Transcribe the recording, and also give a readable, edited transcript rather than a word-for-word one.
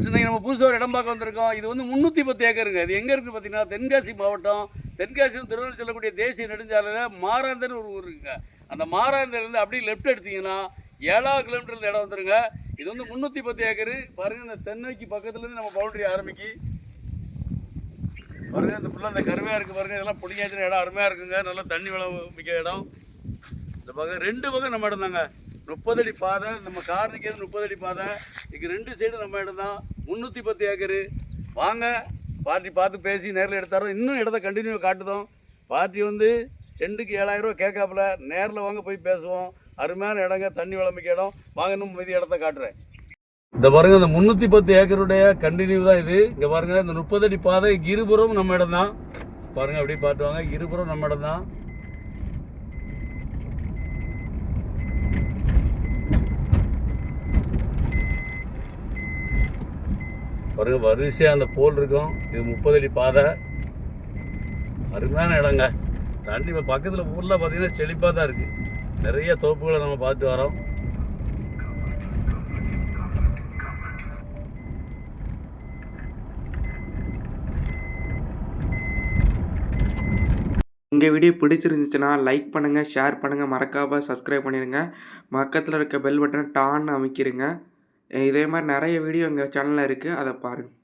இன்னைக்கு நம்ம புதுசாக ஒரு இடம் பார்க்க வந்திருக்கோம். இது வந்து 310 ஏக்கருங்க. இது எங்கே இருக்குது பார்த்தீங்கன்னா, தென்காசி மாவட்டம். தென்காசியும் திருவள்ளூர் செல்லக்கூடிய தேசிய நெடுஞ்சாலையில் மாராந்தர்னு ஒரு ஊர் இருக்குங்க. அந்த மாராந்தர்லேருந்து அப்படியே லெஃப்ட் எடுத்தீங்கன்னா 7 கிலோமீட்டர் இடம் வந்துருங்க. இது வந்து 310 ஏக்கரு. பாருங்கள், இந்த தென்னைக்கு பக்கத்துலேருந்து நம்ம பவுண்டரி ஆரம்பிக்கி பாருங்கள். இந்த ஃபுல்லாக அந்த கருமையாக இருக்குது பாருங்கள். இதெல்லாம் பிடிக்காச்சின இடம் அருமையாக இருக்குங்க. நல்லா தண்ணி வளம் மிக்க இடம். இந்த பக்கம் 2 பக்கம் நம்ம இடம் தாங்க. 30 அடி பாதை. நம்ம கார் நிற்கிறது 30 அடி பாதை. இதுக்கு 2 சைடு நம்ம இடம் தான். 310 ஏக்கரு. வாங்க, பார்ட்டி பார்த்து பேசி நேரில் எடுத்தாரோம். இன்னும் இடத்த கண்டினியூ காட்டுதோம். பார்ட்டி வந்து செண்டுக்கு 7000 ரூபா கேட்காப்புல. நேரில் வாங்க போய் பேசுவோம். அருமையான இடங்க, தண்ணி வளமிக்க இடம். வாங்க, இன்னும் மீதி இடத்த காட்டுறேன். இந்த பாருங்க, இந்த 310 ஏக்கருடைய கண்டினியூ தான் இது. இங்கே பாருங்க, இந்த 30 அடி பாதை இருபுறம் நம்ம இடம் தான். பாருங்க, அப்படியே பார்த்துவாங்க. இருபுறம் நம்ம இடம் தான். பாருங்க, வரிசையாக அந்த போல் இருக்கும். இது 30 அடி பாதை. அருமையான இடங்க. தண்ணி இப்போ பக்கத்தில் ஃபுல்லாக பார்த்தீங்கன்னா செழிப்பாக தான் இருக்குது. நிறைய தோப்புகளை நம்ம பார்த்து வரோம். இந்த வீடியோ பிடிச்சிருந்துச்சுன்னா லைக் பண்ணுங்கள், ஷேர் பண்ணுங்கள், மறக்காமல் சப்ஸ்கிரைப் பண்ணிடுங்க. பக்கத்தில் இருக்க பெல் பட்டனை டான்னு அமைக்கிடுங்க. இதே மாதிரி நிறைய வீடியோ எங்கள் சேனலில் இருக்குது, அதை பாருங்கள்.